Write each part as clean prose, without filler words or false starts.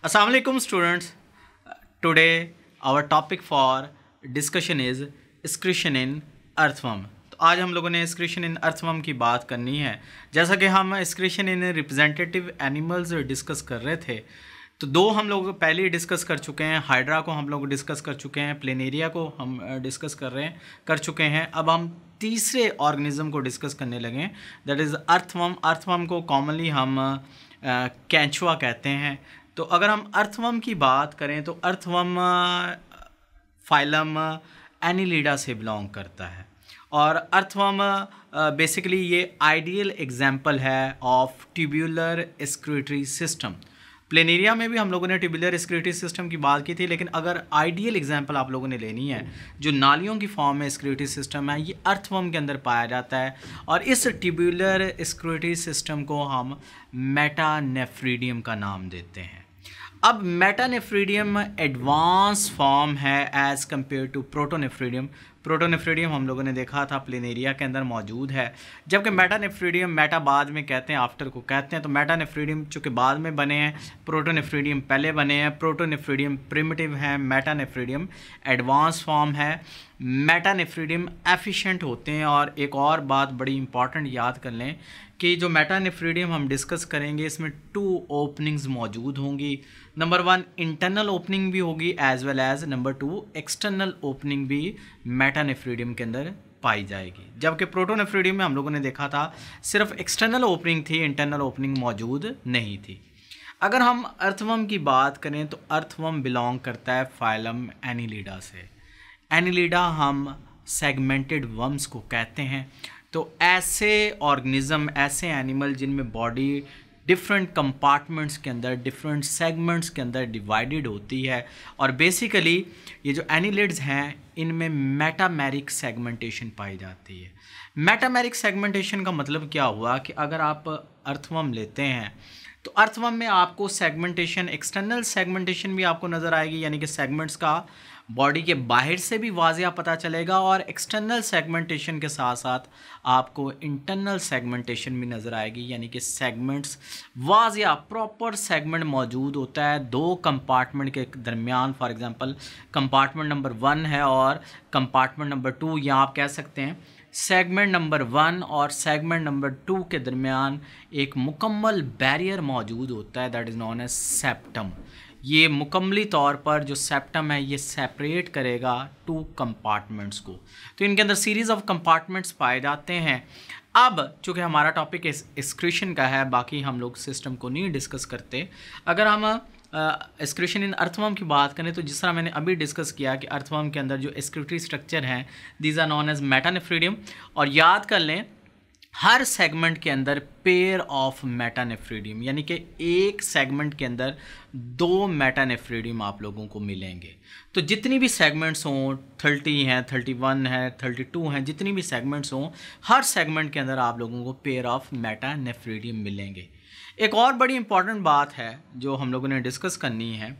Assalamu alaikum students. Today our topic for discussion is excretion in earthworm. तो आज हम लोगों ने excretion in earthworm की बात करनी है। जैसा कि हम excretion in representative animals discuss कर रहे थे, तो दो हम लोग पहले ही डिस्कस कर चुके हैं। हाइड्रा को हम लोग डिस्कस कर चुके हैं, प्लेनेरिया को हम डिस्कस कर चुके हैं। अब हम तीसरे ऑर्गेनिज्म को डिस्कस करने लगे, दैट इज़ अर्थवर्म। अर्थवर्म को कॉमनली हम कैंचुआ कहते हैं। तो अगर हम अर्थवर्म की बात करें तो अर्थवर्म फाइलम एनिलिडा से बिलोंग करता है और अर्थवर्म बेसिकली ये आइडियल एग्जाम्पल है of tubular excretory system. Planaria में भी हम लोगों ने ट्यूब्यूलर एक्सक्रीटरी सिस्टम की बात की थी, लेकिन अगर आइडियल एग्जांपल आप लोगों ने लेनी है जो नालियों की फॉर्म में एक्सक्रीटरी सिस्टम है, ये अर्थवर्म के अंदर पाया जाता है। और इस ट्यूब्यूलर एक्सक्रीटरी सिस्टम को हम मेटानेफ्रीडियम का नाम देते हैं। अब मेटानेफ्रीडियम एडवांस फॉर्म है as compare to protonephridium. Protonephridium हम लोगों ने देखा था प्लेनेरिया के अंदर मौजूद है, जबकि मेटानेफ्रीडियम, मेटा बाद में कहते हैं, आफ्टर को कहते हैं। तो मेटानेफ्रीडियम चूँकि बाद में बने हैं, प्रोटोनेफ्रीडियम पहले बने हैं। प्रोटोनेफ्रीडियम प्रिमिटिव है, मेटानेफ्रीडियम एडवांस फॉर्म है। मेटानेफ्रीडियम एफिशिएंट होते हैं। और एक और बात बड़ी इंपॉर्टेंट याद कर लें कि जो मेटानेफ्रीडियम हम डिस्कस करेंगे इसमें 2 ओपनिंग्स मौजूद होंगी। नंबर 1 इंटरनल ओपनिंग भी होगी as well as number 2 external opening भी मेटानेफ्रीडियम के अंदर पाई जाएगी। जबकि प्रोटोनेफ्रीडियम में हम लोगों ने देखा था सिर्फ एक्सटर्नल ओपनिंग थी, इंटरनल ओपनिंग मौजूद नहीं थी। अगर हम अर्थवर्म की बात करें तो अर्थवर्म बिलोंग करता है फाइलम एनिलिडा से। एनिलिडा हम सेगमेंटेड वर्म्स को कहते हैं। तो ऐसे ऑर्गेनिज्म, ऐसे एनिमल जिनमें बॉडी डिफरेंट कंपार्टमेंट्स के अंदर, डिफरेंट सेगमेंट्स के अंदर डिवाइडेड होती है। और बेसिकली ये जो एनिलिड्स हैं इनमें मेटामेरिक सेगमेंटेशन पाई जाती है। मेटामेरिक सेगमेंटेशन का मतलब क्या हुआ कि अगर आप अर्थवर्म लेते हैं तो अर्थवर्म में आपको सेगमेंटेशन, एक्सटर्नल सेगमेंटेशन भी आपको नज़र आएगी, यानी कि सेगमेंट्स का बॉडी के बाहर से भी वाज़िया पता चलेगा। और एक्सटर्नल सेगमेंटेशन के साथ साथ आपको इंटरनल सेगमेंटेशन भी नज़र आएगी, यानी कि सेगमेंट्स वाज़िया प्रॉपर सेगमेंट मौजूद होता है 2 कंपार्टमेंट के दरमियान। फॉर एग्जांपल कंपार्टमेंट नंबर 1 है और कंपार्टमेंट नंबर 2, या आप कह सकते हैं सेगमेंट नंबर 1 और सेगमेंट नंबर 2 के दरमियान एक मुकम्मल बैरियर मौजूद होता है, that is known as septum. ये मुकम्मली तौर पर जो सेप्टम है ये सेपरेट करेगा 2 कंपार्टमेंट्स को। तो इनके अंदर सीरीज़ ऑफ कंपार्टमेंट्स पाए जाते हैं। अब चूँकि हमारा टॉपिक एक्सक्रीशन का है, बाकी हम लोग सिस्टम को नहीं डिस्कस करते। अगर हम एक्सक्रीशन इन अर्थवर्म की बात करें तो जिस तरह मैंने अभी डिस्कस किया कि अर्थवर्म के अंदर जो एक्सक्रीटरी स्ट्रक्चर हैं दीज आर नॉन एज मेटानेफ्रीडियम। और याद कर लें हर सेगमेंट के अंदर पेयर ऑफ मेटानेफ्रीडियम, यानी कि एक सेगमेंट के अंदर 2 मेटानेफ्रीडियम आप लोगों को मिलेंगे। तो जितनी भी सेगमेंट्स हों, 30 हैं, 31 है, 32 हैं, जितनी भी सेगमेंट्स हों, हर सेगमेंट के अंदर आप लोगों को पेयर ऑफ मेटानेफ्रीडियम मिलेंगे। एक और बड़ी इंपॉर्टेंट बात है जो हम लोगों ने डिस्कस करनी है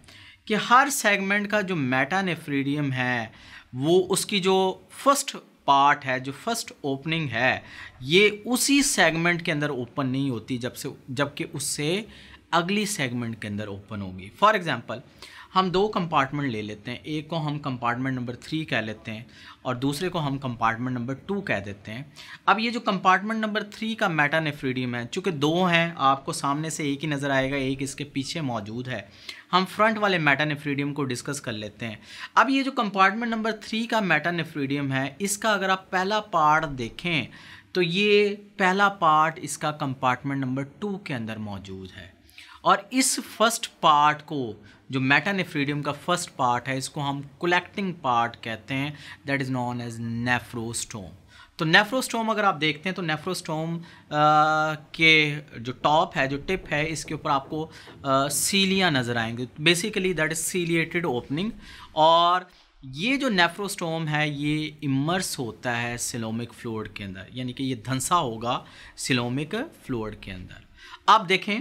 कि हर सेगमेंट का जो मेटानेफ्रीडियम है वो उसकी जो फर्स्ट पार्ट है, जो फर्स्ट ओपनिंग है, ये उसी सेगमेंट के अंदर ओपन नहीं होती जबकि उससे अगली सेगमेंट के अंदर ओपन होगी। फॉर एग्जांपल हम 2 कंपार्टमेंट ले लेते हैं, एक को हम कंपार्टमेंट नंबर 3 कह लेते हैं और दूसरे को हम कंपार्टमेंट नंबर 2 कह देते हैं। अब ये जो कंपार्टमेंट नंबर 3 का मेटानेफ्रीडियम है, चूँकि 2 हैं, आपको सामने से एक ही नज़र आएगा, एक इसके पीछे मौजूद है। हम फ्रंट वाले मेटानेफ्रीडियम को डिस्कस कर लेते हैं। अब ये जो कंपार्टमेंट नंबर 3 का मेटानेफ्रीडियम है, इसका अगर आप पहला पार्ट देखें तो ये पहला पार्ट इसका कंपार्टमेंट नंबर 2 के अंदर मौजूद है। और इस फर्स्ट पार्ट को, जो मेटानेफ्रीडियम का फर्स्ट पार्ट है, इसको हम कलेक्टिंग पार्ट कहते हैं, दैट इज़ नॉन एज नेफ्रोस्टोम। तो नेफ्रोस्टोम अगर आप देखते हैं तो नेफ्रोस्टोम के जो टॉप है, जो टिप है, इसके ऊपर आपको सीलियाँ नज़र आएंगे। Basically that is ciliated opening. और ये जो नेफ्रोस्टोम है ये इमर्स होता है सिलोमिक फ्लूइड के अंदर, यानी कि ये धंसा होगा सिलोमिक फ्लूइड के अंदर। आप देखें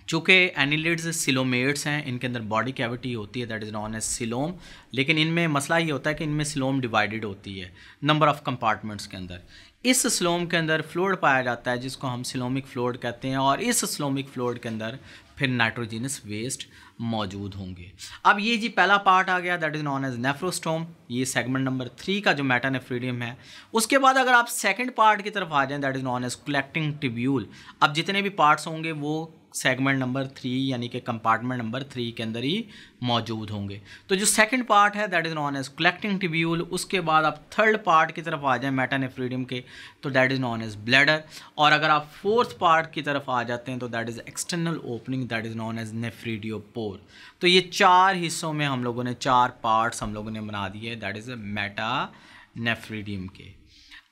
चूँकि एनिलिड्स सिलोमेट्स हैं, इनके अंदर बॉडी कैविटी होती है, that is known as coelom. लेकिन इनमें मसला ये होता है कि इनमें सिलोम डिवाइडेड होती है नंबर ऑफ़ कंपार्टमेंट्स के अंदर। इस स्लोम के अंदर फ्लूइड पाया जाता है जिसको हम सिलोमिक फ्लूइड कहते हैं, और इस सिलोमिक फ्लूइड के अंदर फिर नाइट्रोजिनस वेस्ट मौजूद होंगे। अब ये जी पहला पार्ट आ गया, दैट इज़ नॉन एज नेफ्रोस्टोम, ये सेगमेंट नंबर 3 का जो मेटानेफ्रीडियम है। उसके बाद अगर आप सेकंड पार्ट की तरफ आ जाएं, that is known as collecting tubule. अब जितने भी पार्ट्स होंगे वो सेगमेंट नंबर 3 यानी कि कंपार्टमेंट नंबर 3 के अंदर ही मौजूद होंगे। तो जो सेकंड पार्ट है that is known as collecting tubule. उसके बाद आप थर्ड पार्ट की तरफ आ जाएं मेटानेफ्रीडियम के, तो that is known as bladder. और अगर आप फोर्थ पार्ट की तरफ आ जाते हैं तो that is external opening, that is known as nephridiopore. तो ये 4 हिस्सों में हम लोगों ने 4 पार्ट्स हम लोगों ने बना दिए दैट इज़ मेटानेफ्रीडियम के।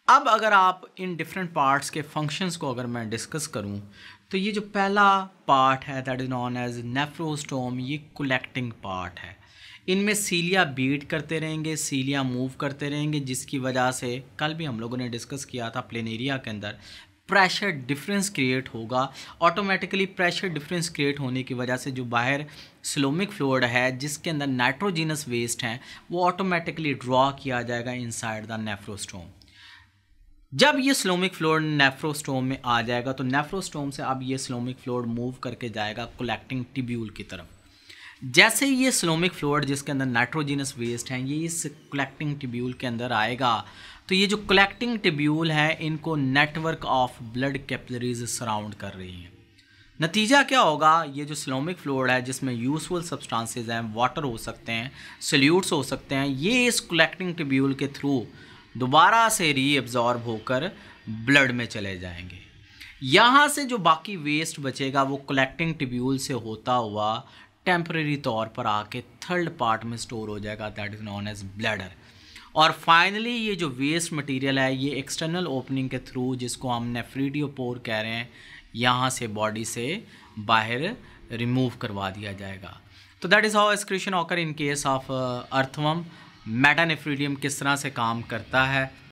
अब अगर आप इन डिफरेंट पार्ट्स के फंक्शंस को अगर मैं डिस्कस करूं, तो ये जो पहला पार्ट है दैट इज़ नॉन एज नेफ्रोस्टोम, ये कलेक्टिंग पार्ट है। इनमें सीलिया बीट करते रहेंगे, सीलिया मूव करते रहेंगे, जिसकी वजह से कल भी हम लोगों ने डिस्कस किया था प्लेनेरिया के अंदर प्रेशर डिफरेंस क्रिएट होगा। ऑटोमेटिकली प्रेशर डिफरेंस क्रिएट होने की वजह से जो बाहर स्लोमिक फ्लूइड है जिसके अंदर नाइट्रोजिनस वेस्ट हैं वो ऑटोमेटिकली ड्रॉ किया जाएगा इनसाइड द नेफ्रोस्टोम। जब ये स्लोमिक फ्लूइड नेफ्रोस्टोम में आ जाएगा तो नेफ्रोस्टोम से अब ये स्लोमिक फ्लूइड मूव करके जाएगा कलेक्टिंग ट्यूब्यूल की तरफ। जैसे ये स्लोमिक फ्लूइड जिसके अंदर नाइट्रोजिनस वेस्ट हैं ये इस कलेक्टिंग ट्यूब्यूल के अंदर आएगा, तो ये जो कलेक्टिंग ट्यूब्यूल है इनको network of blood capillaries surround कर रही हैं। नतीजा क्या होगा, ये जो स्लोमिक फ्लूइड है जिसमें यूजफुल सब्सटेंसेस हैं, वाटर हो सकते हैं, सॉल्यूट्स हो सकते हैं, ये इस कलेक्टिंग ट्यूब्यूल के थ्रू दोबारा से रीअब्जॉर्ब होकर ब्लड में चले जाएंगे। यहाँ से जो बाकी वेस्ट बचेगा वो कलेक्टिंग ट्यूब्यूल से होता हुआ टेम्परेरी तौर पर आके थर्ड पार्ट में स्टोर हो जाएगा, that is known as bladder. और फाइनली ये जो वेस्ट मटेरियल है ये एक्सटर्नल ओपनिंग के थ्रू, जिसको हम नेफ्रीडियोपोर कह रहे हैं, यहाँ से बॉडी से बाहर रिमूव करवा दिया जाएगा। तो that is how excretion occur in case of earthworm. Metanephridium किस तरह से काम करता है